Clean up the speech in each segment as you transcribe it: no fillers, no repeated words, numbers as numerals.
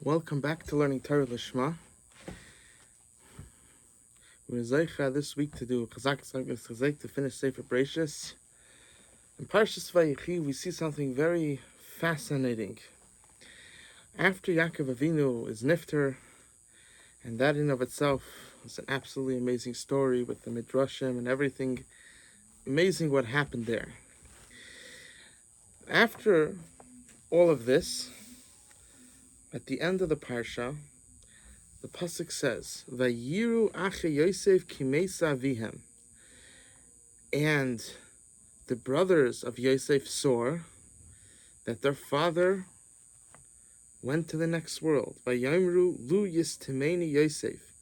Welcome back to Learning Torah Lishma. We're vayechie this week to do chazak to finish Sefer Parshat. In Parshat vayechie, we see something very fascinating. After Yaakov Avinu is nifter, and that in of itself is an absolutely amazing story with the midrashim and everything. Amazing what happened there. After all of this, at the end of the parsha, the pasuk says, "Vayiru ache Yosef kimesa avihem," and the brothers of Yosef saw that their father went to the next world. Vayomru lu yistimeni Yosef,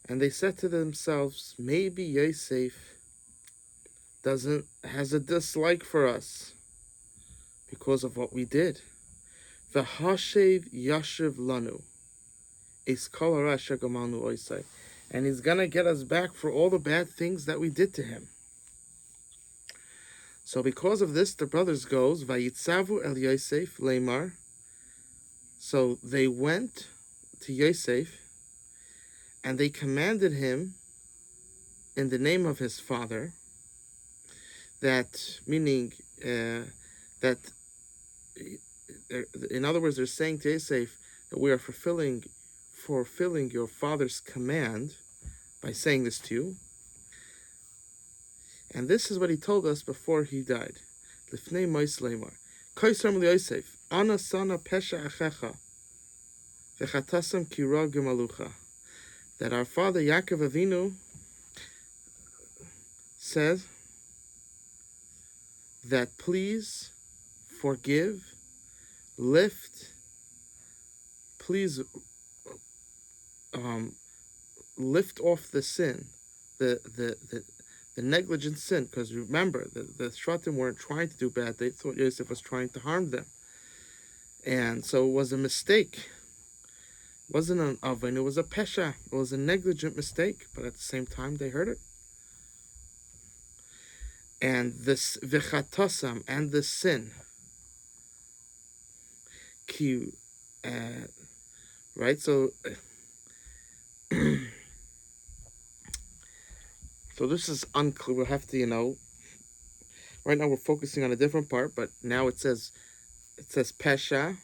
and they said to themselves, maybe Yosef has a dislike for us because of what we did. V'hashev yashiv lanu is kol hara asher gamalnu osai, and he's gonna get us back for all the bad things that we did to him. So because of this, the brothers goes vayitzavu el Yosef leimar. So they went to Yosef and they commanded him in the name of his father, that meaning that in other words, they're saying to Yosef that we are fulfilling your father's command by saying this to you. And this is what he told us before he died. Lifnei mois leimar, koisam Yosef, ana sana pesha achecha, v'chatasam kira gemalucha. That our father Yaakov Avinu said that please forgive, please lift off the sin, the negligent sin, because remember, the Shvatim weren't trying to do bad. They thought Yosef was trying to harm them. And so it was a mistake. It wasn't an oven, it was a pesha. It was a negligent mistake, but at the same time, they heard it. And this v'chatasam, and the sin, right? So this is unclear. We'll have to, right now we're focusing on a different part, but now it says pesha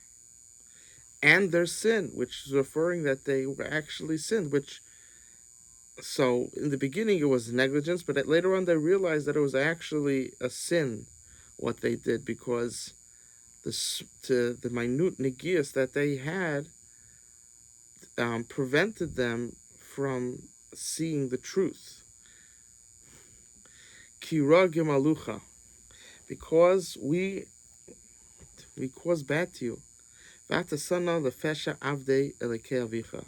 and their sin, which is referring that they were actually sinned, so in the beginning it was negligence, but later on they realized that it was actually a sin, what they did, because the minute negias that they had prevented them from seeing the truth. Kira gemalucha, because we caused bad to you. V'atasana lefesha avdei elekei avicha,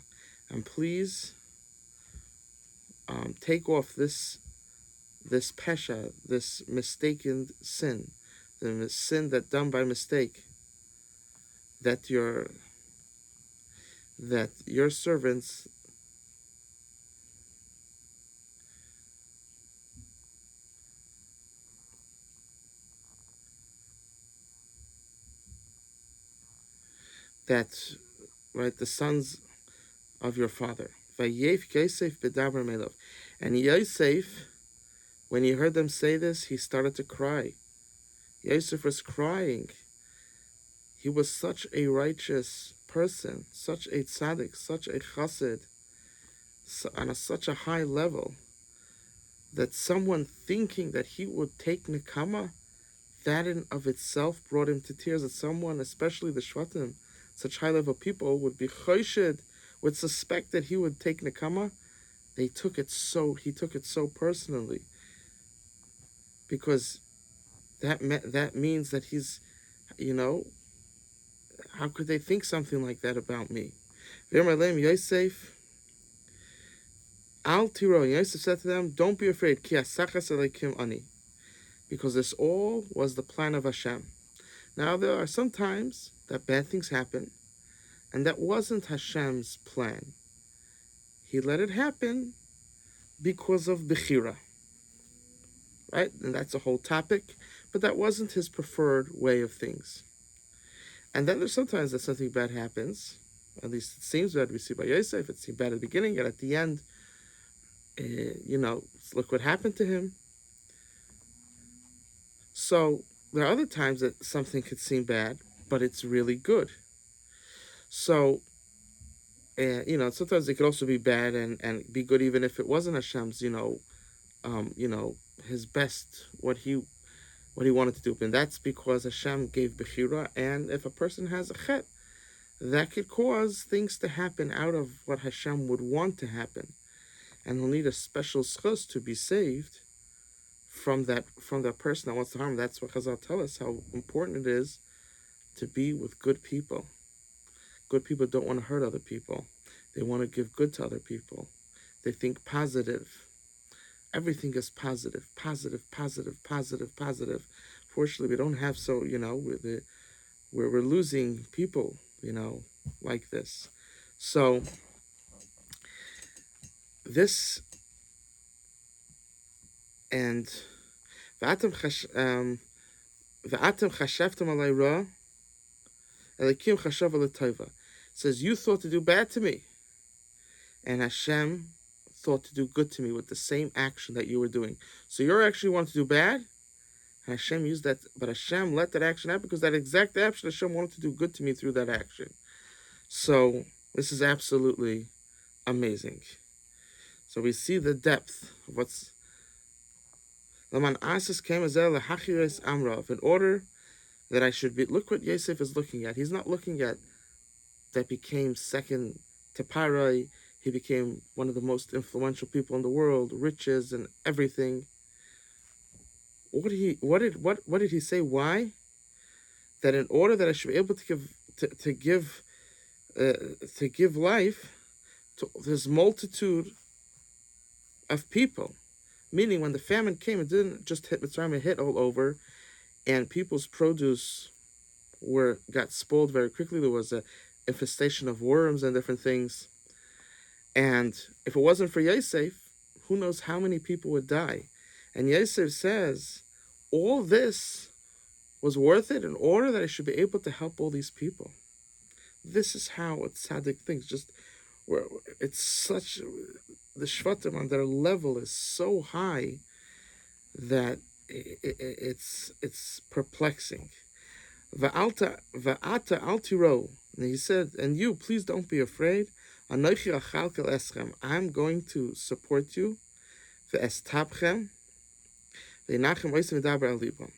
and please take off this pesha, this mistaken sin, the sin that done by mistake, that your servants the sons of your father. Vayef Yosef bedaber melov, and Yosef, when he heard them say this, he started to cry. Yosef was crying. He was such a righteous person, such a tzaddik, such a chassid, on such a high level, that someone thinking that he would take nekama, that in of itself brought him to tears. That someone, especially the Shvatim, such high level people, would be choshed, would suspect that he would take nekama. He took it so personally, because that means that he's, how could they think something like that about me? Yosef, Al Tiro, Yosef said to them, don't be afraid, ki asachas alekim ani, because this all was the plan of Hashem. Now there are some times that bad things happen, and that wasn't Hashem's plan. He let it happen because of Bechira, right? And that's a whole topic, but that wasn't his preferred way of things. And then there's sometimes that something bad happens, At least it seems bad. We see by Yosef, it seemed bad at the beginning, and at the end, look what happened to him. So there are other times that something could seem bad, but it's really good. So, sometimes it could also be bad and be good, even if it wasn't Hashem's, his best, what he wanted to do. And that's because Hashem gave Bechira, and if a person has a chet, that could cause things to happen out of what Hashem would want to happen. And he'll need a special schus to be saved from that person that wants to harm. That's what Chazal tell us, how important it is to be with good people. Good people don't want to hurt other people. They want to give good to other people. They think positive. Everything is positive, positive, positive, positive, positive. Fortunately, we don't have we're losing people, like this. So this and v'atem chashevtem alay ra, elikim chashav alay tova. Says, you thought to do bad to me, and Hashem thought to do good to me with the same action that you were doing. So you actually wanted to do bad, and Hashem used that, but Hashem let that action happen because that exact action, Hashem wanted to do good to me through that action. So this is absolutely amazing. So we see the depth of what's Laman Asis came as in order that I should be. Look what Yosef is looking at. He's not looking at that became second to Parai. He became one of the most influential people in the world, riches and everything. What did he say? Why? That in order that I should be able to give life to this multitude of people, meaning when the famine came, it didn't just hit Mitzrayim; it hit all over, and people's produce got spoiled very quickly. There was a infestation of worms and different things. And if it wasn't for Yosef, who knows how many people would die. And Yosef says, all this was worth it in order that I should be able to help all these people. This is how a tzaddik thinks. It's such, the shvatim on their level is so high that it's perplexing. Va'ata al tiro. And he said, and you, please don't be afraid. I'm going to support you. Ve'estapchem. Ve'nachem oisim v'daber al libam.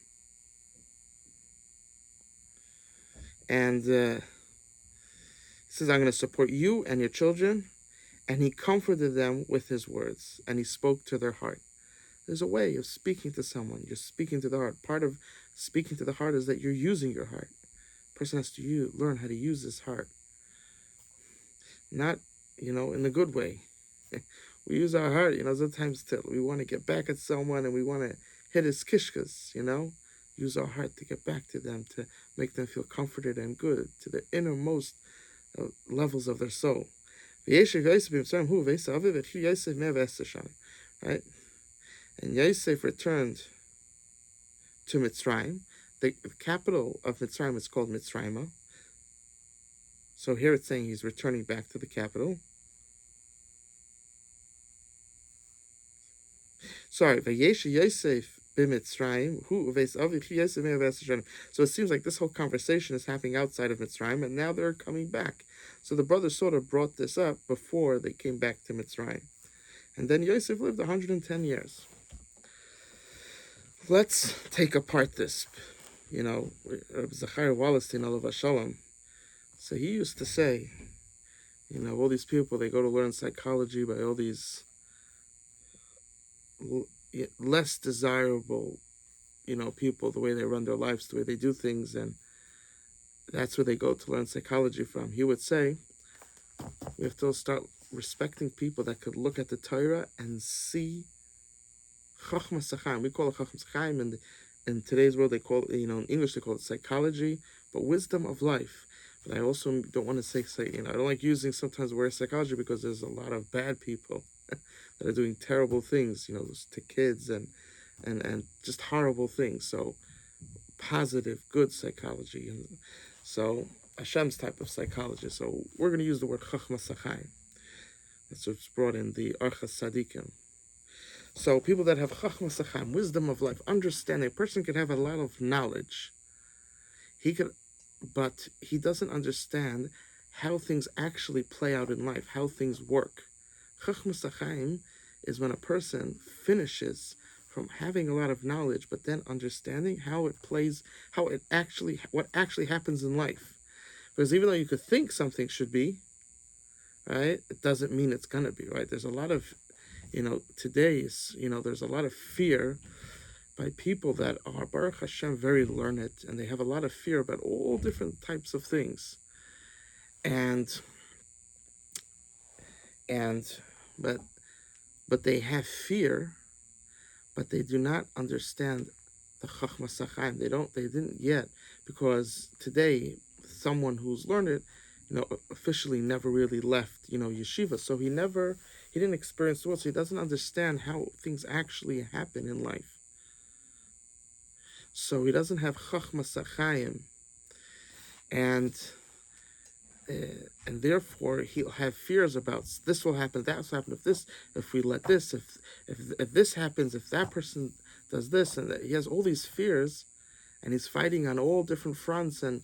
And he says, I'm going to support you and your children. And he comforted them with his words. And he spoke to their heart. There's a way of speaking to someone. You're speaking to the heart. Part of speaking to the heart is that you're using your heart. A person has to learn how to use his heart. Not, in a good way. We use our heart, sometimes we want to get back at someone and we want to hit his kishkas, Use our heart to get back to them, to make them feel comforted and good, to the innermost levels of their soul. Right? And Yosef returned to Mitzrayim. The capital of Mitzrayim is called Mitzrayim. So here it's saying he's returning back to the capital. Sorry, vayechie Yosef b'Mitzrayim hu uveis aviv Yosef me'av. So it seems like this whole conversation is happening outside of Mitzrayim, and now they're coming back. So the brothers sort of brought this up before they came back to Mitzrayim. And then Yosef lived 110 years. Let's take apart this. Zachariah Wallerstein, Alav Shalom. So he used to say, all these people, they go to learn psychology by all these less desirable, people, the way they run their lives, the way they do things, and that's where they go to learn psychology from. He would say, we have to start respecting people that could look at the Torah and see Chochmas Chaim. We call it Chochmas Chaim, and in today's world they call it, in English they call it psychology, but wisdom of life. But I also don't want to say, I don't like using sometimes the word psychology because there's a lot of bad people that are doing terrible things, to kids and just horrible things. So positive, good psychology. And so Hashem's type of psychologist. So we're going to use the word Chachmas Achayim. That's what's brought in the Archas Sadikim. So people that have Chachmas Achayim, wisdom of life, understanding. A person can have a lot of knowledge. But he doesn't understand how things actually play out in life, how things work. Chachmas Achayim is when a person finishes from having a lot of knowledge, but then understanding how it plays, what actually happens in life. Because even though you could think something should be, right, it doesn't mean it's gonna be, right? There's a lot of, there's a lot of fear by people that are, Baruch Hashem, very learned, and they have a lot of fear about all different types of things. But they have fear, but they do not understand the Chachmas Achayim. They didn't yet, because today, someone who's learned, officially never really left, yeshiva. So he didn't experience the world, so he doesn't understand how things actually happen in life. So he doesn't have Chachmas Achayim, and therefore he'll have fears about this will happen, that will happen, if we let this, if this happens, if that person does this, and he has all these fears, and he's fighting on all different fronts, and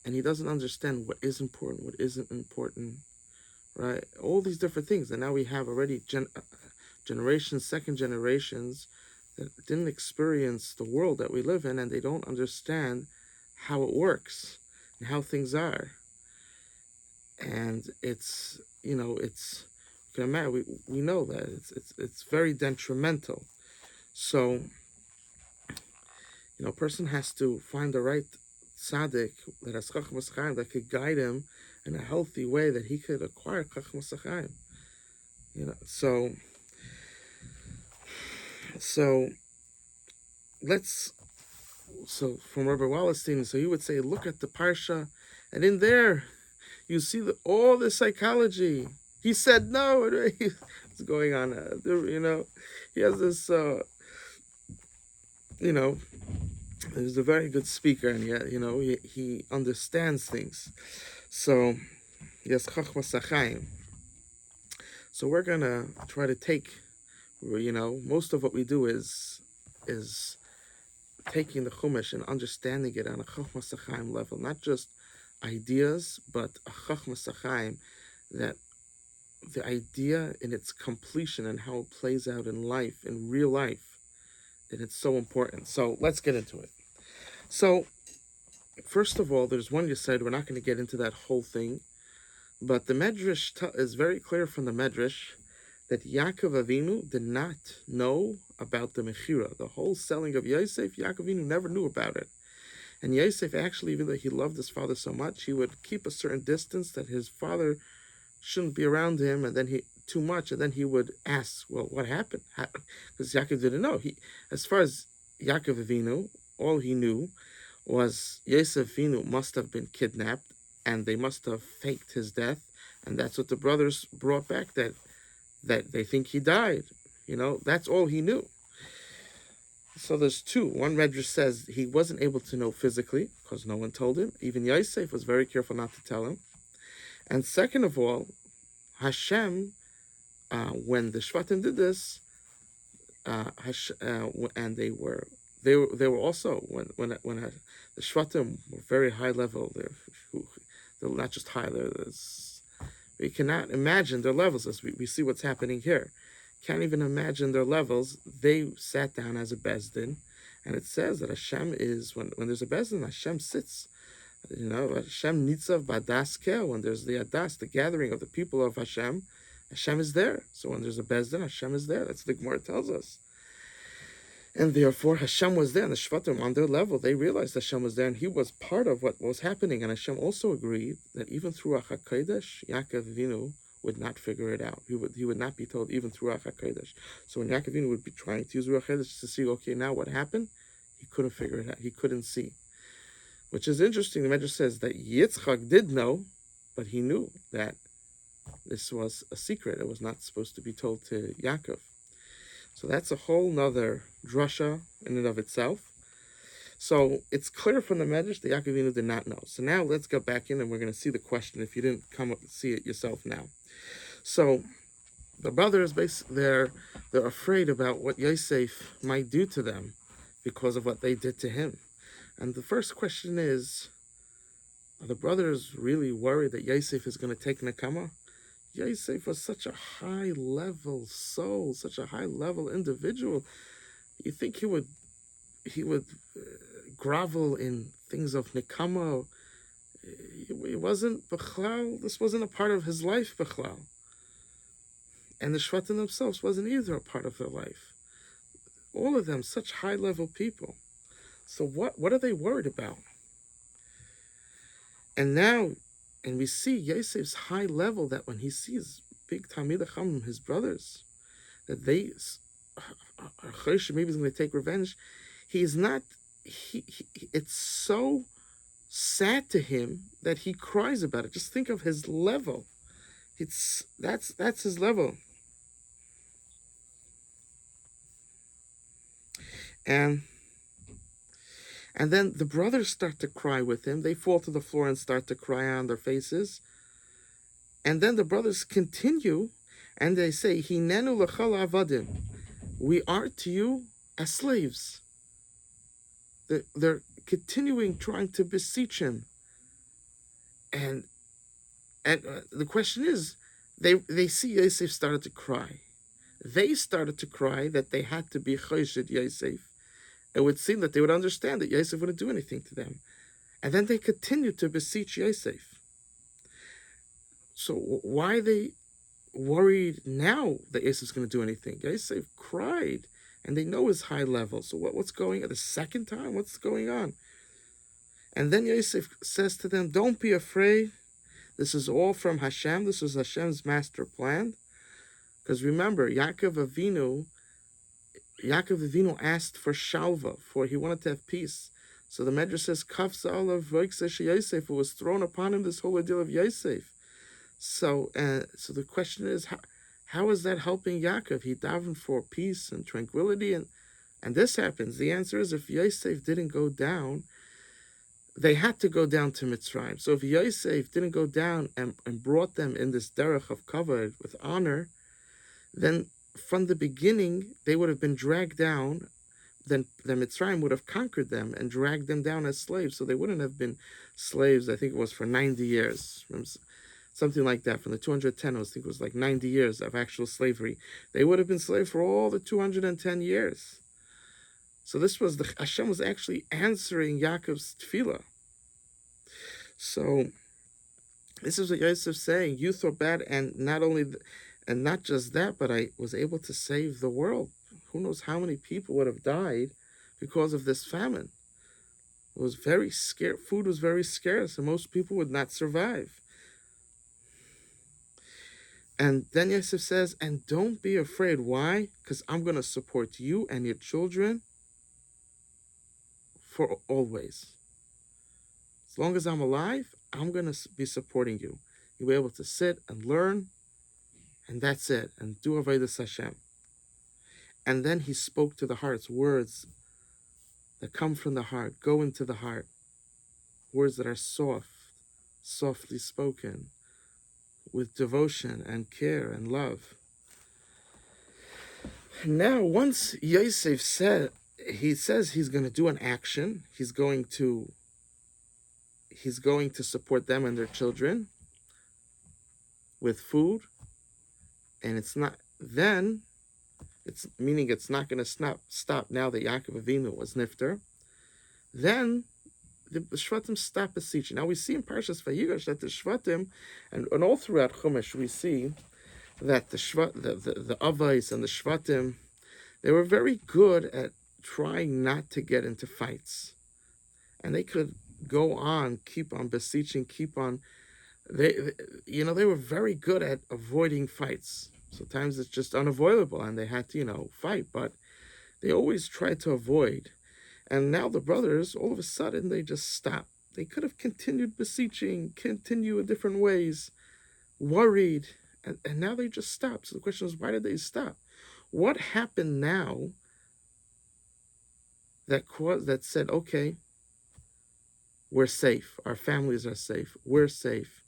he doesn't understand what is important, what isn't important, right? All these different things, and now we have already generations, second generations, that didn't experience the world that we live in, and they don't understand how it works and how things are. And it's, you can imagine, we know that it's very detrimental. So, a person has to find the right tzaddik that has Chachmas Achayim, that could guide him in a healthy way, that he could acquire Chachmas Achayim. So from Rabbi Wallerstein, so he would say, look at the Parsha, and in there, you see all the psychology. He said no, what's going on? He has this, he's a very good speaker, and yet, he understands things. So, yes, Chachmas Achayim. So we're gonna try to take, most of what we do is taking the Chumash and understanding it on a Chachmas Achayim level, not just ideas, but a Chachmas Achayim, that the idea in its completion and how it plays out in life, in real life, and it's so important. So let's get into it. So, first of all, there's one Yesod. We're not going to get into that whole thing, but the Medrash is very clear from the Medrash that Yaakov Avinu did not know about the Mechira, the whole selling of Yosef. Yaakov Avinu never knew about it. And Yosef, actually, even though he loved his father so much, he would keep a certain distance that his father shouldn't be around him, and then too much, and then he would ask, well, what happened? Because Yaakov didn't know. As far as Yaakov Avinu, all he knew was Yosef Avinu must have been kidnapped, and they must have faked his death, and that's what the brothers brought back, that they think he died. That's all he knew. So there's two. One Medrash says he wasn't able to know physically because no one told him. Even Yosef was very careful not to tell him. And second of all, Hashem, when the Shvatim did this, and they were also when the Shvatim were very high level. They're not just high. We cannot imagine their levels as we see what's happening here. Can't even imagine their levels. They sat down as a Bezdin, and it says that Hashem is, when there's a Bezdin, Hashem sits. Hashem nitzav b'adas kel, when there's the adas, the gathering of the people of Hashem, Hashem is there. So when there's a Bezdin, Hashem is there. That's what the Gemara tells us. And therefore Hashem was there, and the Shvatim on their level, they realized Hashem was there, and he was part of what was happening. And Hashem also agreed that even through Ruach HaKodesh, Yaakov Avinu would not figure it out. He would not be told even through Ruach HaKodesh. So when Yaakov Avinu would be trying to use Ruach HaKodesh to see, okay, now what happened? He couldn't figure it out. He couldn't see. Which is interesting. The Medrash says that Yitzchak did know, but he knew that this was a secret. It was not supposed to be told to Yaakov. So that's a whole nother drasha in and of itself. So it's clear from the Medrash that Yaakov Avinu did not know. So now let's go back in and we're going to see the question if you didn't come up and see it yourself now. So the brothers, they're afraid about what Yosef might do to them because of what they did to him. And the first question is, are the brothers really worried that Yosef is going to take Nekama? Yosef was such a high-level soul, such a high-level individual. You think he would grovel in things of Nekama? It wasn't Bechlal. This wasn't a part of his life, Bechlal. And the Shvatim themselves wasn't either a part of their life. All of them, such high-level people. So what are they worried about? And now, and we see Yosef's high level, that when he sees big Talmidei Chacham, his brothers, that they, maybe he's going to take revenge. He's not, it's so sad to him that he cries about it. Just think of his level. That's his level. And then the brothers start to cry with him. They fall to the floor and start to cry on their faces. And then the brothers continue and they say, Hinenu l'chal avadim. We are to you as slaves. They're continuing trying to beseech him. And the question is, they see Yosef started to cry. They started to cry that they had to be choshed Yosef. It would seem that they would understand that Yosef wouldn't do anything to them. And then they continued to beseech Yosef. So why are they worried now that Yosef's going to do anything? Yosef cried, and they know his high level. So what's going on? The second time? What's going on? And then Yosef says to them, don't be afraid. This is all from Hashem. This is Hashem's master plan. Because remember, Yaakov Avinu asked for shalva, for he wanted to have peace. So the Medrash says, Kaf Za'alav vayechie Yosef, it was thrown upon him, this whole idea of Yosef. So the question is, how is that helping Yaakov? He davened for peace and tranquility, and this happens. The answer is, if Yosef didn't go down, they had to go down to Mitzrayim. So if Yosef didn't go down and brought them in this derech of kavod with honor, then from the beginning, they would have been dragged down. Then the Mitzrayim would have conquered them and dragged them down as slaves. So they wouldn't have been slaves, I think it was for 90 years. Something like that. From the 210, I think it was like 90 years of actual slavery. They would have been slaves for all the 210 years. So this was, Hashem was actually answering Yaakov's tefillah. So this is what Yosef is saying. You thought bad, and not just that, but I was able to save the world. Who knows how many people would have died because of this famine. It was very scarce. Food was very scarce, and most people would not survive. And then Yosef says, and don't be afraid. Why? Because I'm going to support you and your children for always. As long as I'm alive, I'm going to be supporting you. You'll be able to sit and learn, and that's it. And do Avodas Hashem. And then he spoke to the hearts, words that come from the heart, go into the heart. Words that are softly spoken, with devotion and care and love. Now, once Yosef says he's going to do an action, he's going to support them and their children with food, and it's not going to stop now that Yaakov Avinu was nifter. Then the Shvatim stop beseeching. Now we see in Parshat Vayigash that the Shvatim, and all throughout Chumash we see that the Avos and the Shvatim, they were very good at trying not to get into fights, and they could go on, keep on beseeching, they were very good at avoiding fights. Sometimes it's just unavoidable, and they had to, fight, but they always tried to avoid. And now the brothers, all of a sudden, they just stopped. They could have continued beseeching, continue in different ways, worried, and now they just stopped. So the question is, why did they stop? What happened now that said, okay, we're safe. Our families are safe. We're safe.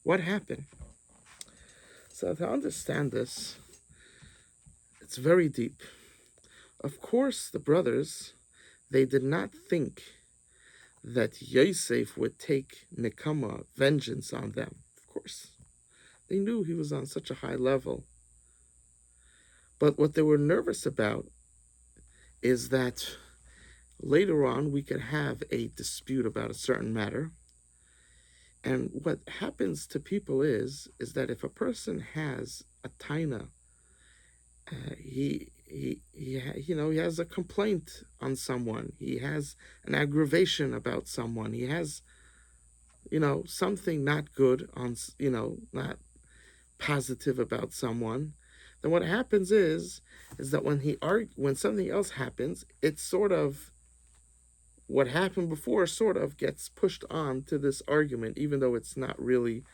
What happened? So to understand this, it's very deep. Of course, the brothers, they did not think that Yosef would take Nikama, vengeance on them. Of course, they knew he was on such a high level. But what they were nervous about is that later on we could have a dispute about a certain matter. And what happens to people is that if a person has a taina, he has a complaint on someone, he has an aggravation about someone, he has something not good on not positive about someone, then what happens is that when something else happens, it's sort of what happened before sort of gets pushed on to this argument, even though it's not really,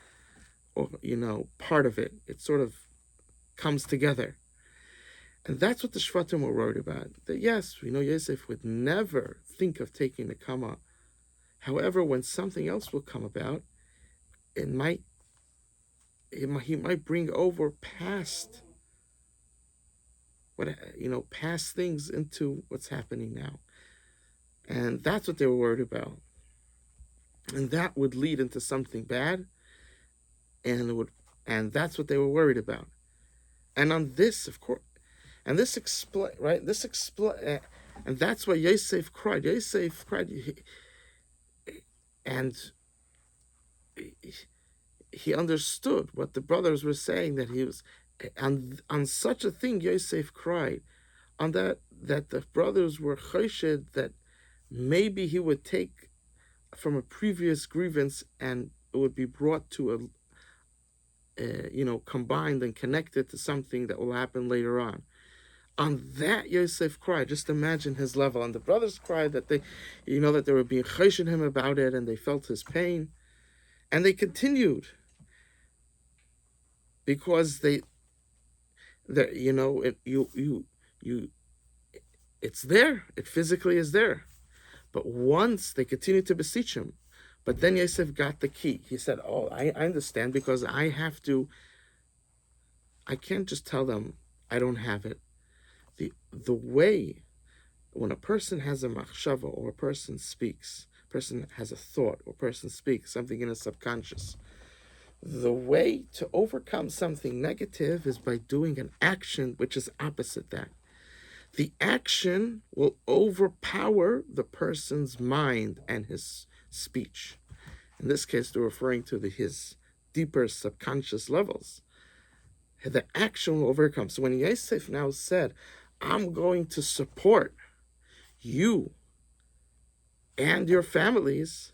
part of it. It sort of comes together. And that's what the Shvatim were worried about. That yes, we know Yosef would never think of taking the Kama. However, when something else will come about, he might bring over past past things into what's happening now. And that's what they were worried about. And that would lead into something bad, and that's what they were worried about. And on this, of course, and this explain right. And that's why Yosef cried. Yosef cried, and he understood what the brothers were saying, that he was, and on such a thing, Yosef cried, on that the brothers were choshed that maybe he would take from a previous grievance and it would be brought to combined and connected to something that will happen later on. On that, Yosef cried. Just imagine his level. And the brothers cried that they were being choshed him about it, and they felt his pain, and they continued because it's there. It physically is there. But once they continued to beseech him, but then Yosef got the key. He said, "Oh, I understand, because I can't just tell them I don't have it. The way when a person has a machshava, or a person has a thought, or a person speaks something in his subconscious, the way to overcome something negative is by doing an action which is opposite that. The action will overpower the person's mind and his speech. In this case, they're referring to his deeper subconscious levels. The action will overcome. So when Yosef now said, I'm going to support you and your families,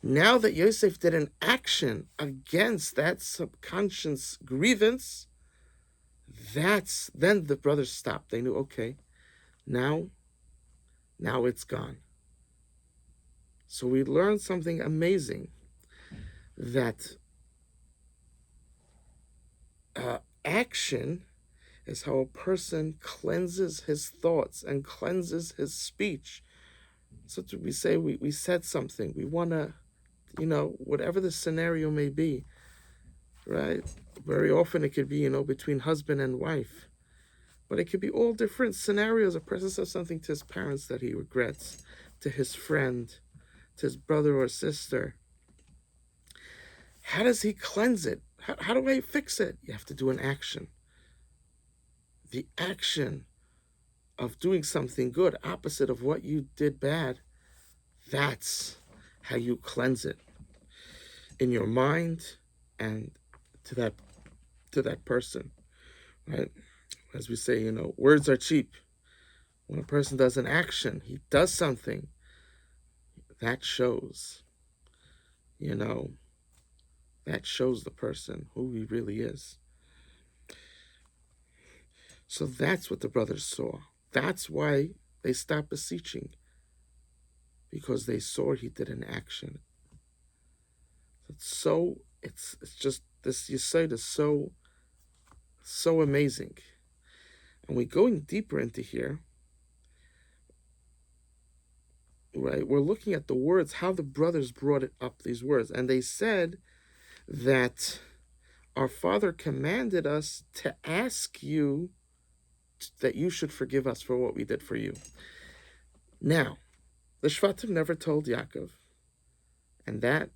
now that Yosef did an action against that subconscious grievance, then the brothers stopped. They knew, okay, now it's gone. So we learned something amazing, that action is how a person cleanses his thoughts and cleanses his speech. So we say we said something, we want to, whatever the scenario may be, right? Very often it could be, between husband and wife. But it could be all different scenarios. A person says something to his parents that he regrets, to his friend, to his brother or sister. How does he cleanse it? How do I fix it? You have to do an action. The action of doing something good, opposite of what you did bad, that's how you cleanse it in your mind and to that person, right? As we say, words are cheap. When a person does an action, he does something, that shows, that shows the person who he really is. So that's what the brothers saw. That's why they stopped beseeching, because they saw he did an action. It's just, this Yesod is so amazing. And we're going deeper into here. right? We're looking at the words, how the brothers brought it up, these words. And they said that our father commanded us to ask you that you should forgive us for what we did for you. Now, the Shvatim never told Yaakov, and that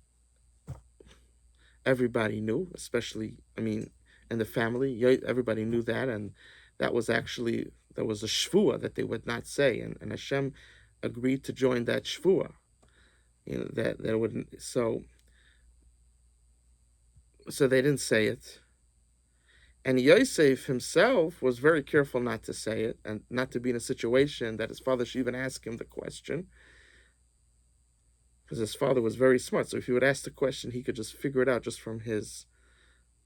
everybody knew, especially, in the family, everybody knew that, and that was actually, there was a shvua that they would not say, and Hashem agreed to join that shvua. That there wouldn't, so they didn't say it. And Yosef himself was very careful not to say it, and not to be in a situation that his father should even ask him the question, because his father was very smart. So if he would ask the question, he could just figure it out just from his,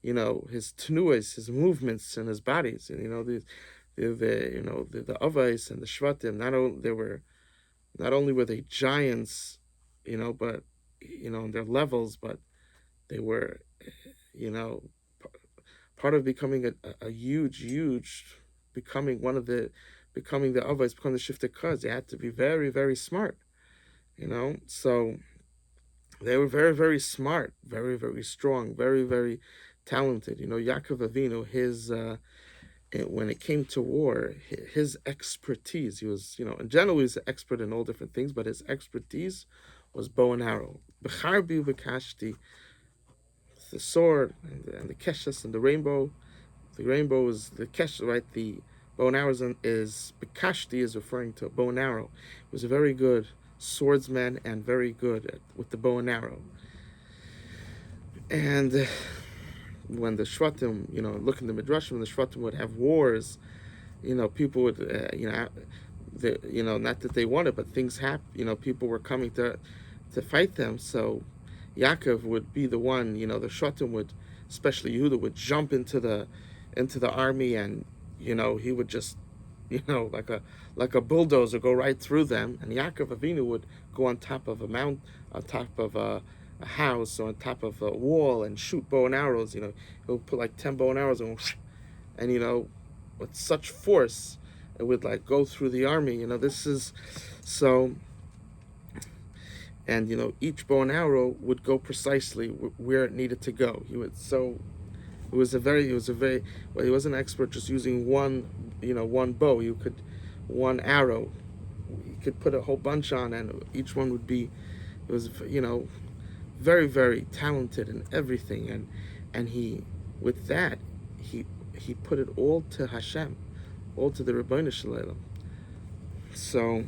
his tenuas, his movements, and his bodies. And the avos and the shvatim. Not only were they giants, but in their levels, but they were, part of becoming a huge, becoming the avos, becoming the shifted cuz. They had to be very, very smart, So they were very, very smart, very, very strong, very, very talented. Yaakov Avinu, his when it came to war, his expertise, he was, in general, he was an expert in all different things, but his expertise was bow and arrow. B'charbi u'b'kashti, the sword and the keshes and the rainbow. The rainbow is the kesh, right? The bow and arrow is b'kashti, is referring to bow and arrow. He was a very good swordsman and very good with the bow and arrow. And when the Shvatim, look in the Midrash, when the Shvatim would have wars, people would, not that they wanted, but things happen. People were coming to fight them. So Yaakov would be the one. The Shvatim would, especially Yehuda, would jump into the army, and he would just, like a bulldozer, go right through them. And Yaakov Avinu would go on top of a mount, on top of a house, or on top of a wall, and shoot bow and arrows. He'll put like 10 bow and arrows, and with such force, it would like go through the army. This is so. And each bow and arrow would go precisely where it needed to go. He was he was an expert just using one bow. One arrow, you could put a whole bunch on, and each one would be, it was, very, very talented in everything. And he, with that, he put it all to Hashem, all to the Rebbeinu Shalom. So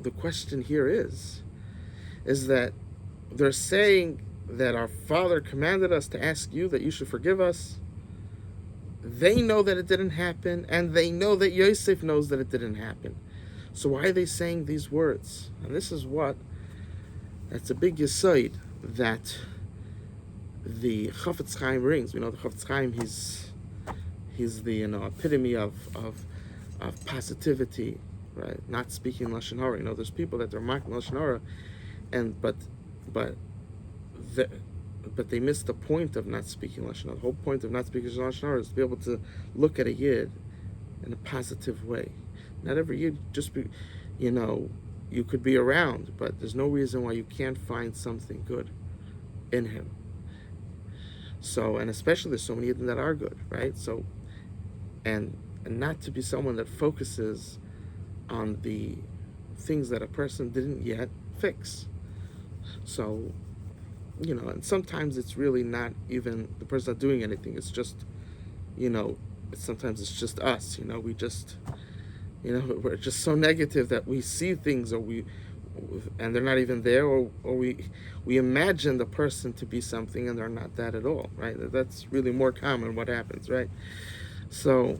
the question here is that they're saying that our father commanded us to ask you that you should forgive us. They know that it didn't happen, and they know that Yosef knows that it didn't happen. So why are they saying these words? And this is that's a big yesod that the Chafetz Chaim brings. The Chafetz Chaim, he's the epitome of positivity, right? Not speaking lashon hara. There's people that are marking lashon hara, but they miss the point of not speaking lashon hara. The whole point of not speaking lashon hara is to be able to look at a yid in a positive way. Not every yid just be, you could be around, but there's no reason why you can't find something good in him. So, and especially there's so many yidden that are good, right? So, and not to be someone that focuses on the things that a person didn't yet fix. So, and sometimes it's really not even the person not doing anything. It's just, sometimes it's just us. We just, we're just so negative that we see things, and they're not even there, or we imagine the person to be something and they're not that at all, right? That's really more common what happens, right? So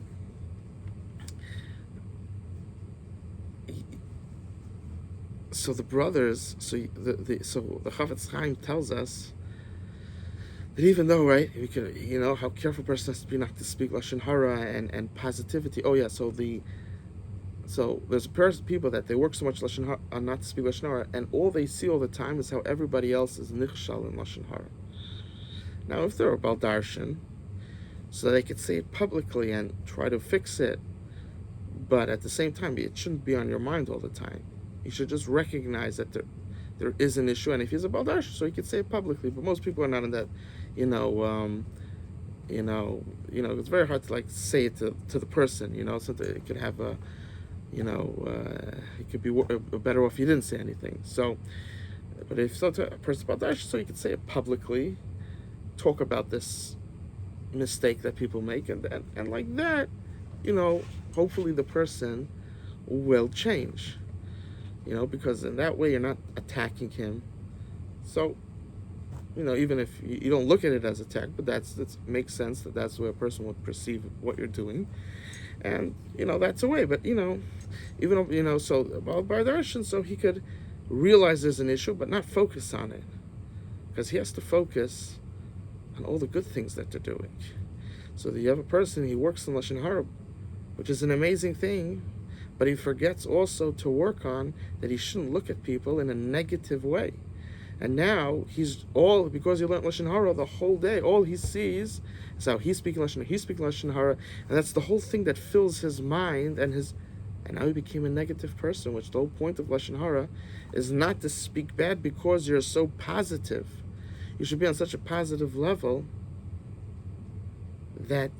the brothers, so the Chafetz Chaim tells us that even though, right, we could, how careful a person has to be not to speak lashon hara and positivity. Oh yeah, so there's people that they work so much lashon hara, not to speak lashon hara, and all they see all the time is how everybody else is nichshal in lashon hara. Now, if they're a baldarshan, so they could say it publicly and try to fix it, But at the same time, it shouldn't be on your mind all the time. You should just recognize that there is an issue, and if he's a baldash, so he could say it publicly. But most people are not in that, you know, you know, it's very hard to like say it to the person. So that it could have a, it could be better off if you didn't say anything. So, but if so to a person baldash, so you could say it publicly, talk about this mistake that people make, and like that, hopefully the person will change. Because in that way you're not attacking him. So, even if you don't look at it as attack, but that makes sense that's the way a person would perceive what you're doing, and that's a way. But even so about Bardarshan, so he could realize there's an issue, but not focus on it, because he has to focus on all the good things that they're doing. So that you have a person, he works in Lashon Hara, which is an amazing thing, but he forgets also to work on that he shouldn't look at people in a negative way. And now because he learned Lashon Hara the whole day, all he sees is how he's speaking Lashon Hara, and that's the whole thing that fills his mind, and now he became a negative person, which the whole point of Lashon Hara is not to speak bad because you're so positive. You should be on such a positive level that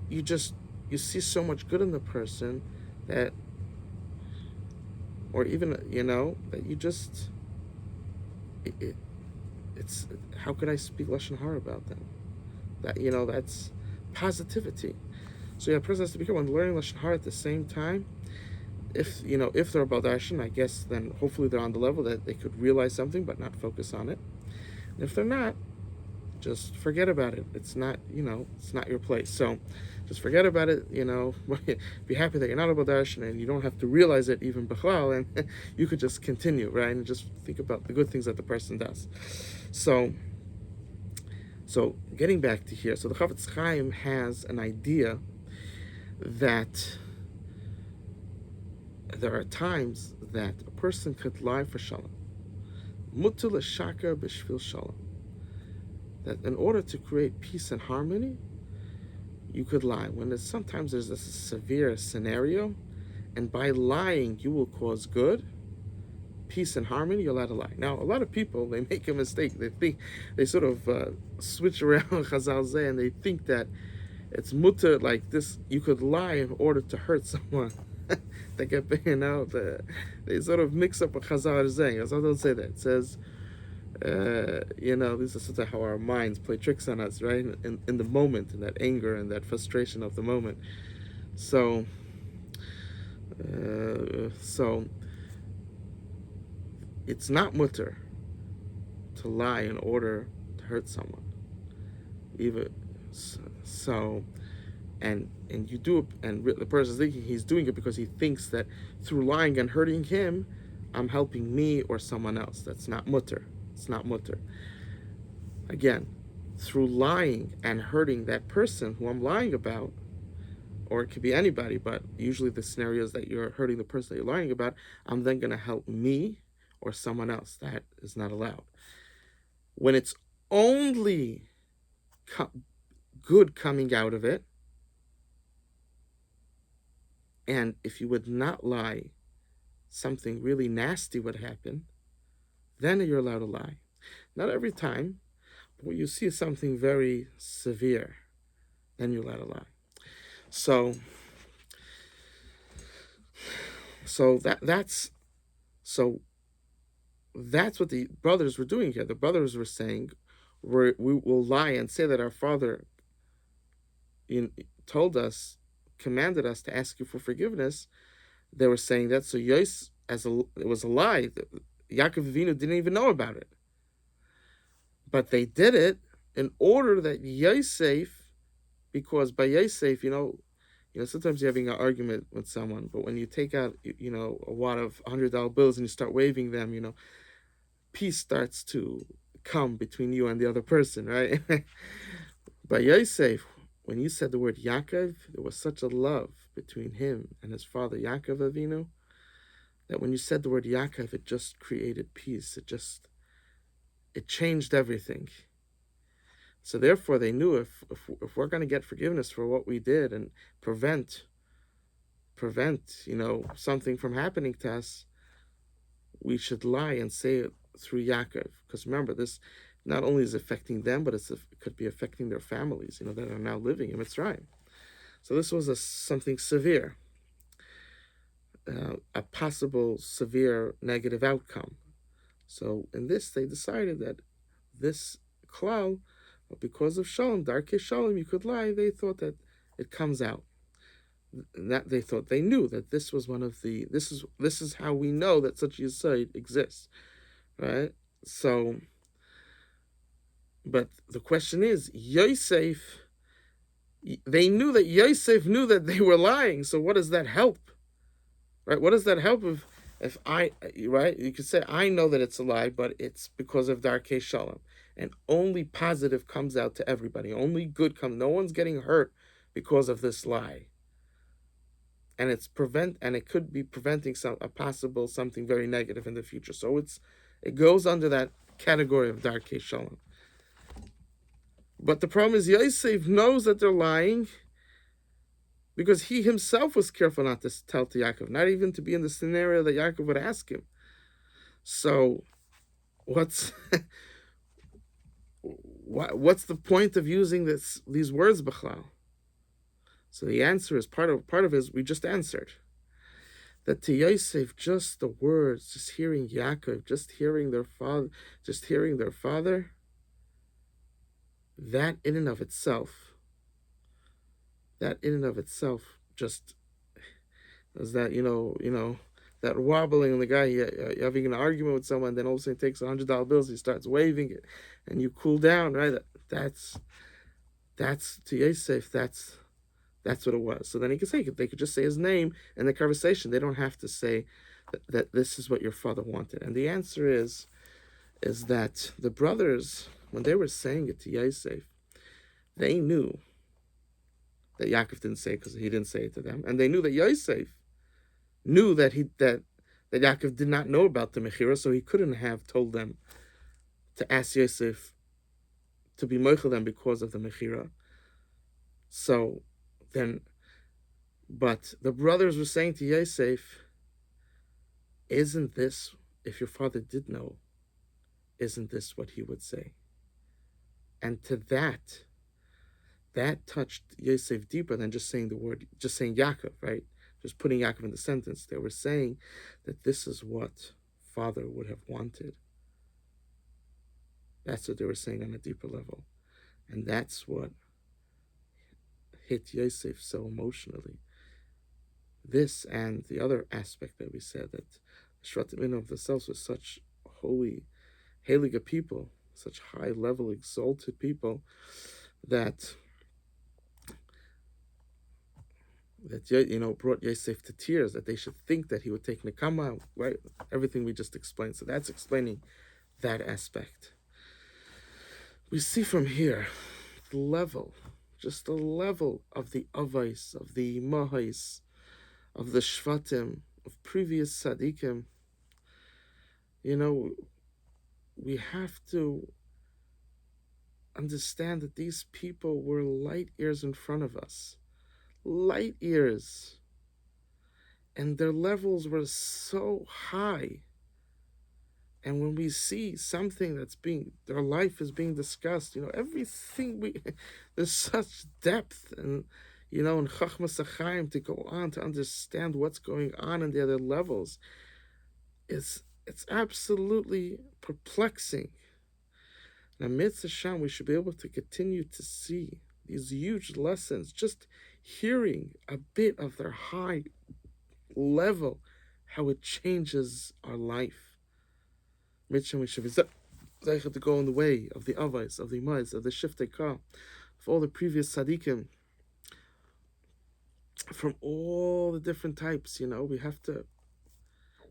you see so much good in the person that, or even, that you just, it's, how could I speak Lashon Hara about them? That, that's positivity. So a person has to be careful when learning Lashon Hara at the same time. If they're Baldashin, I guess then hopefully they're on the level that they could realize something but not focus on it. And if they're not, just forget about it. It's not, it's not your place. So just forget about it, be happy that you're not a Baldashin, and you don't have to realize it even Bechlal, and you could just continue, right? And just think about the good things that the person does. So getting back to here, so the Chavetz Chaim has an idea that there are times that a person could lie for shalom. Mutul shakar b'shvil shalom. That in order to create peace and harmony, you could lie. When sometimes there's a severe scenario, and by lying you will cause good, peace and harmony, you're allowed to lie. Now, a lot of people, they make a mistake. They sort of switch around Chazal Zeh, and they think that it's mutter like this. You could lie in order to hurt someone. They get, they sort of mix up what Chazal is saying. Chazal don't say that. It says, this is sort of how our minds play tricks on us, right? In the moment, in that anger and that frustration of the moment. So it's not mutter to lie in order to hurt someone. Even so, and you do it, and the person's thinking he's doing it because he thinks that through lying and hurting him, I'm helping me or someone else. That's not mutter. It's not mutter. Again, through lying and hurting that person who I'm lying about, or it could be anybody, but usually the scenario is that you're hurting the person that you're lying about, I'm then going to help me or someone else. That is not allowed. When it's only good coming out of it, and if you would not lie, something really nasty would happen, then you're allowed to lie. Not every time, but when you see something very severe, then you're allowed to lie. So that's what the brothers were doing here. The brothers were saying, we will lie and say that our father told us, commanded us to ask you for forgiveness. They were saying that, so Yos, it was a lie. Yaakov Avinu didn't even know about it. But they did it in order that Yosef, because by Yosef, sometimes you're having an argument with someone, but when you take out, a wad of $100 bills and you start waving them, peace starts to come between you and the other person, right? By Yosef, when you said the word Yaakov, there was such a love between him and his father Yaakov Avinu, that when you said the word Yaakov, it just created peace. It changed everything. So therefore, they knew if we're going to get forgiveness for what we did and prevent prevent, something from happening to us, we should lie and say it through Yaakov. Because remember, this not only is affecting them, but it could be affecting their families, that are now living in Mitzrayim. So this was something severe, a possible severe negative outcome. So in this, they decided that this klal, because of shalom, darkei shalom, you could lie. They thought that it comes out. That they knew that this was one of the this is how we know that such a yesod exists, right? So, but the question is, Yosef. They knew that Yosef knew that they were lying. So what does that help, right? What does that help if I, right? You could say I know that it's a lie, but it's because of darkei shalom, and only positive comes out to everybody. Only good comes. No one's getting hurt because of this lie. And it could be preventing something very negative in the future. So it goes under that category of darkei shalom. But the problem is Yosef knows that they're lying because he himself was careful not to tell to Yaakov, not even to be in the scenario that Yaakov would ask him. So what's the point of using these words, B'chlal? So the answer is part of it is we just answered. That to Yosef, just the words, just hearing Yaakov, just hearing their father, that in and of itself, just is that, that wobbling in the guy, you're having an argument with someone, then all of a sudden he takes $100 bills, he starts waving it, and you cool down, right? That's to Yosef, that's what it was. So then they could just say his name in the conversation. They don't have to say that this is what your father wanted. And the answer is that the brothers, when they were saying it to Yosef, they knew that Yaakov didn't say it because he didn't say it to them. And they knew that Yosef knew that Yaakov did not know about the Mechira, so he couldn't have told them to ask Yosef to be moichel them because of the Mechira. So then, but the brothers were saying to Yosef, isn't this, if your father did know, isn't this what he would say? And to that touched Yosef deeper than just saying Yaakov, right? Just putting Yaakov in the sentence. They were saying that this is what father would have wanted. That's what they were saying on a deeper level. And that's what hit Yosef so emotionally. This and the other aspect that we said, that Shvatim of themselves were such holy, heilige people, such high-level, exalted people, that brought Yosef to tears, that they should think that he would take Nekama, right? Everything we just explained. So that's explaining that aspect. We see from here the level of the avais, of the mahais, of the shvatim, of previous tzaddikim. We have to understand that these people were light years in front of us. Light years. And their levels were so high. And when we see something their life is being discussed, everything there's such depth and, in Chachmas HaChaim to go on to understand what's going on in the other levels. It's absolutely perplexing. And amidst Hashem, we should be able to continue to see these huge lessons, just hearing a bit of their high level, how it changes our life. We should be to go in the way of the Avais, of the Imais, of the Shiftei Ka, of all the previous Tzaddikim, from all the different types. We have to,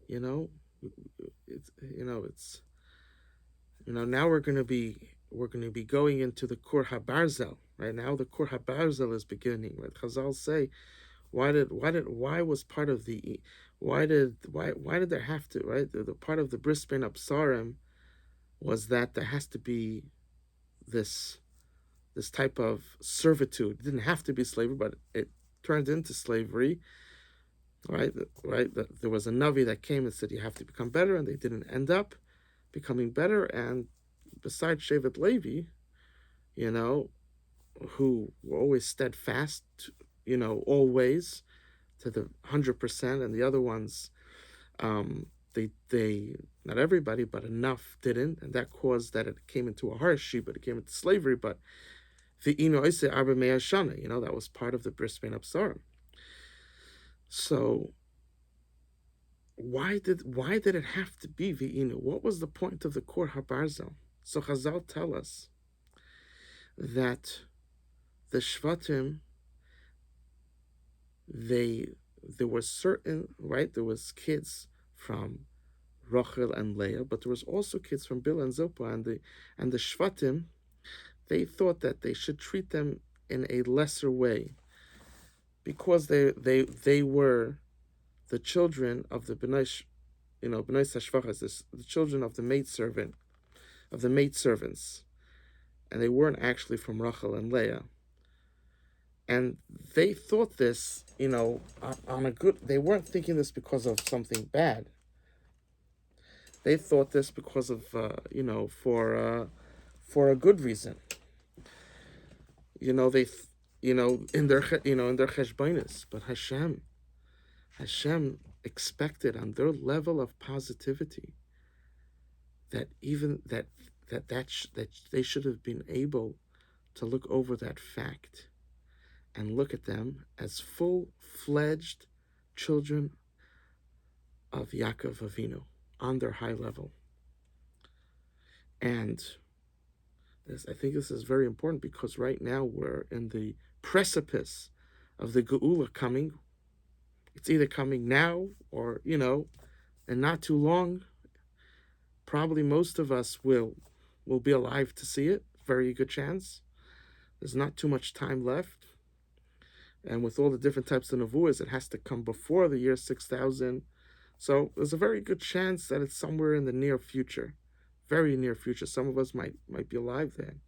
now we're going to be going into the Kur HaBarzel. Right now, the Kur HaBarzel is beginning. Right, Chazal say, why did there have to, right? The part of the Bris Ben Absarim was that there has to be this type of servitude. It didn't have to be slavery, but it turned into slavery right? There was a Navi that came and said you have to become better, and they didn't end up becoming better. And besides Shevet Levi, you know, who were always steadfast, always to the 100%, and the other ones, they not everybody, but enough didn't, and that caused that it came into a hardship, but it came into slavery. But the Inoise Arba Shana, that was part of the Bris Bein Absarim. So why did it have to be V'inu? What was the point of the Kor HaBarzel? So Chazal tell us that the Shvatim, there were certain, right? There was kids from Rachel and Leah, but there was also kids from Bilhah and Zilpah, and the Shvatim, they thought that they should treat them in a lesser way because they were the children of the B'nai Sashvachas, the children of the maidservants, and they weren't actually from Rachel and Leah. And they thought this, on a good. They weren't thinking this because of something bad. They thought this because of, for a good reason. They, in their cheshbonis. But Hashem expected on their level of positivity that even that they should have been able to look over that fact and look at them as full-fledged children of Yaakov Avinu on their high level. And I think this is very important because right now we're in the precipice of the Geula coming. It's either coming now or, and not too long. Probably most of us will be alive to see it. Very good chance. There's not too much time left. And with all the different types of nevuahs, it has to come before the year 6000. So there's a very good chance that it's somewhere in the near future, very near future. Some of us might be alive then,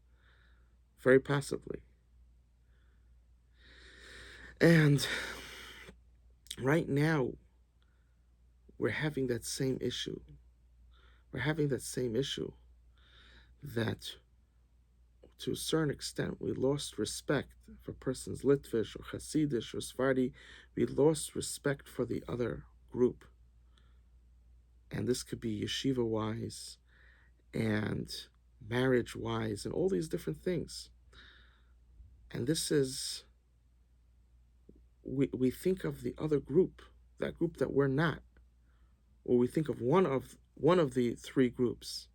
very possibly. And right now, we're having that same issue. We're having that same issue that, to a certain extent, we lost respect for persons Litvish or Hasidish or Sephardi. We lost respect for the other group. And this could be yeshiva-wise and marriage-wise and all these different things. And this is, we think of the other group, that group that we're not, or we think of one of the three groups.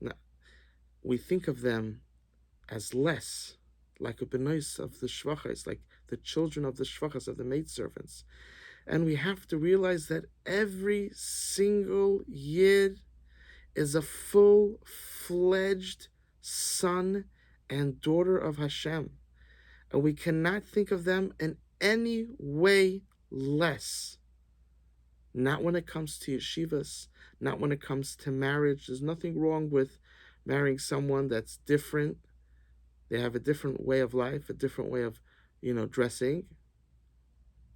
Now, we think of them as less, like a benois of the shvachas, like the children of the shvachas, of the maidservants. And we have to realize that every single Yid is a full-fledged son and daughter of Hashem. And we cannot think of them in any way less. Not when it comes to yeshivas, not when it comes to marriage. There's nothing wrong with marrying someone that's different. They have a different way of life, a different way of, dressing.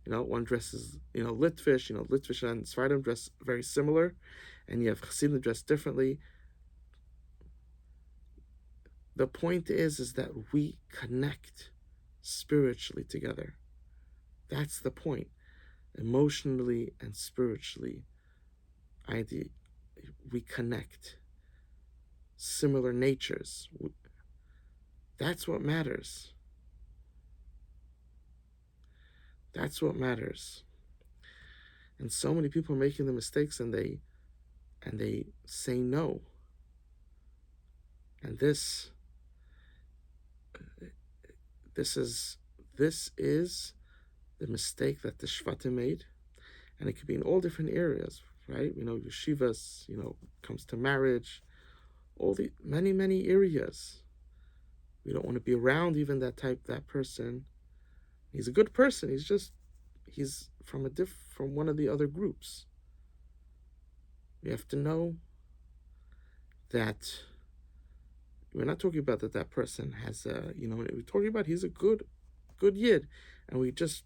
One dresses, Litvish, Litvish and Sephardim dress very similar, and you have Chassidim dress differently. The point is that we connect spiritually together. That's the point. Emotionally and spiritually, we connect. Similar natures. That's what matters. That's what matters. And so many people are making the mistakes, and they say no. And this is the mistake that the Shvatim made, and it could be in all different areas, right? Yeshivas, comes to marriage, all the many areas. We don't want to be around even that person. He's a good person. He's from one of the other groups. We have to know that we're not talking about that person has we're talking about he's a good Yid, and we just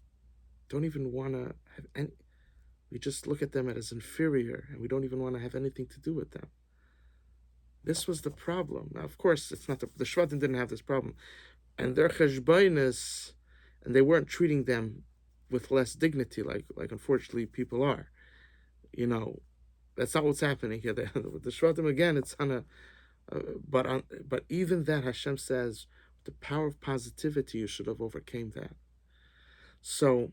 don't even want to have any. We just look at them as inferior, and we don't even want to have anything to do with them. This was the problem. Now, of course, it's not the Shvatim didn't have this problem, and their cheshbainis, and they weren't treating them with less dignity, like unfortunately people are. You know, that's not what's happening here. With the Shvatim again, it's on a, but even that Hashem says, the power of positivity, you should have overcame that. So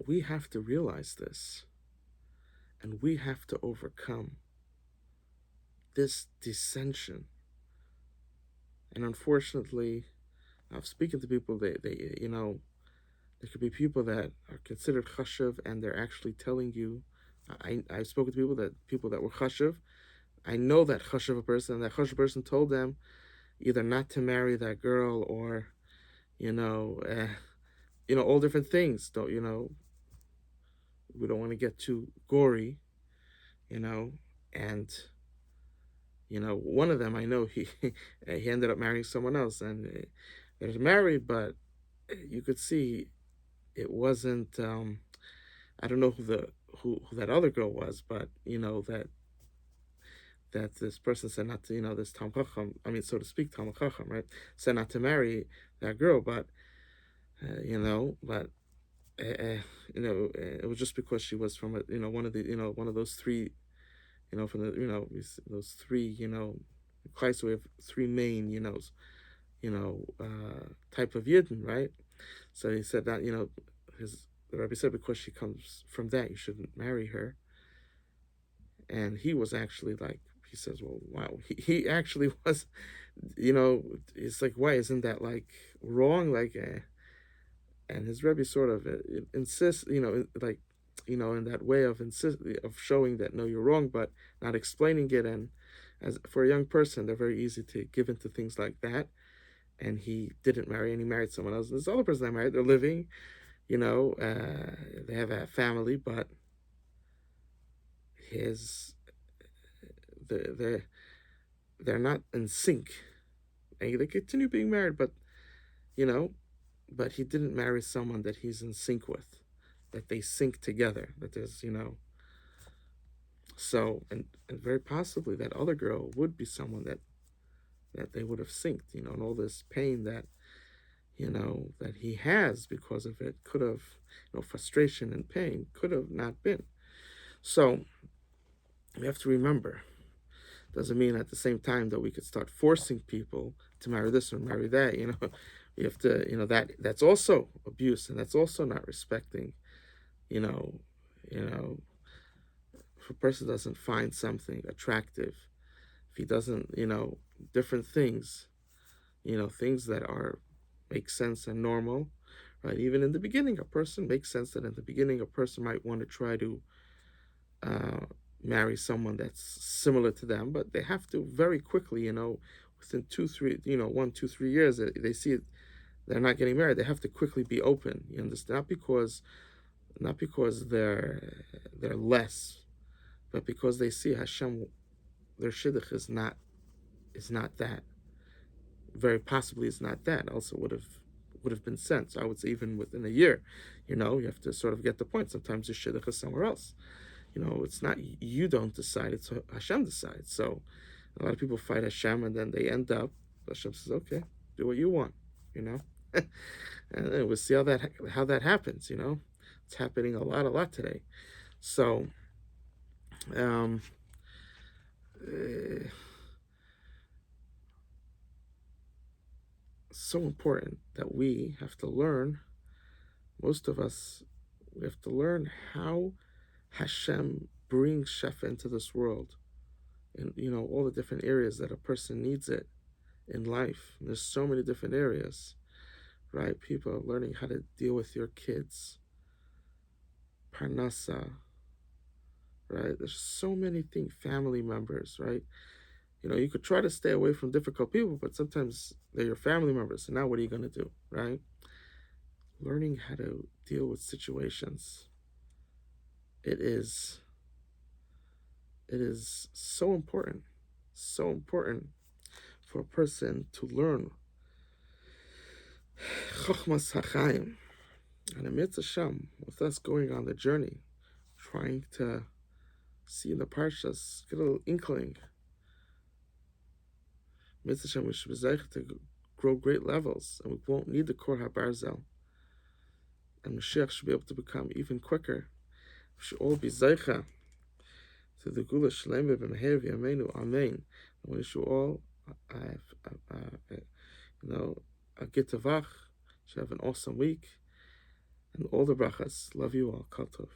we have to realize this, and we have to overcome this dissension. And unfortunately, I'm speaking to people. They there could be people that are considered chashuv, and they're actually telling you. I've spoken to people that were chashuv. I know that chashuv person, and that chashuv person told them either not to marry that girl or, you know, all different things. Don't we don't want to get too gory, and one of them I know he ended up marrying someone else, and they was married, but you could see it wasn't. I don't know who that other girl was, but that this person said not to, this Tam Chacham, I mean, so to speak, Tam Chacham, right, said not to marry that girl, but but it was just because she was from one of the one of those three, from the those three, Christ, we have three main type of Yidden, right? So he said that the Rebbe said because she comes from that, you shouldn't marry her. And he was actually like, he says, well, wow, he actually was, it's like, why isn't that like wrong? Like, and his Rebbe sort of insists, like, in that way of showing that no, you're wrong, but not explaining it. And as for a young person, they're very easy to give into things like that. And he didn't marry, and he married someone else. This other person I married, they're living, they have a family, but his they're not in sync. And they continue being married, but but he didn't marry someone that he's in sync with, that they sync together. That there's so and very possibly that other girl would be someone that they would have synced, and all this pain that that he has because of it could have, frustration and pain could have not been. So we have to remember, doesn't mean at the same time that we could start forcing people to marry this or marry that. We have to, that's also abuse, and that's also not respecting. You know, if a person doesn't find something attractive, if he doesn't, different things, things that are make sense and normal, right? Even in the beginning, a person makes sense that in the beginning, a person might want to try to marry someone that's similar to them, but they have to very quickly, within 1, 2, 3 years, they see it, they're not getting married. They have to quickly be open. You understand? Not because they're less, but because they see Hashem, their shidduch is not that. Very possibly it's not that. Also would have been sent. So I would say even within a year, you have to sort of get the point. Sometimes your shidduch is somewhere else. It's not, you don't decide, it's Hashem decides. So a lot of people fight Hashem, and then they end up, Hashem says, okay, do what you want, and then we'll see how that happens. It's happening a lot today. So so important that we have to learn, most of us, we have to learn how Hashem brings Shefa into this world, in all the different areas that a person needs it in life. And there's so many different areas, right? People are learning how to deal with your kids, parnasa, right? There's so many things, family members, right? You could try to stay away from difficult people, but sometimes they're your family members. So now what are you going to do, right? Learning how to deal with situations. It is so important for a person to learn Chochmas HaChaim, And amidst Hashem, with us going on the journey, trying to see in the Parshas, get a little inkling. Amidst Hashem, we should be vayechie to grow great levels, and we won't need the Kor HaBarzel. And Mashiach should be able to become even quicker. We should all be vayechie to the Gula Shalem B'Meher V'Yameinu, Amen. And we should all a Gitavach, should have an awesome week, and all the brachas. Love you all. Kol Tov.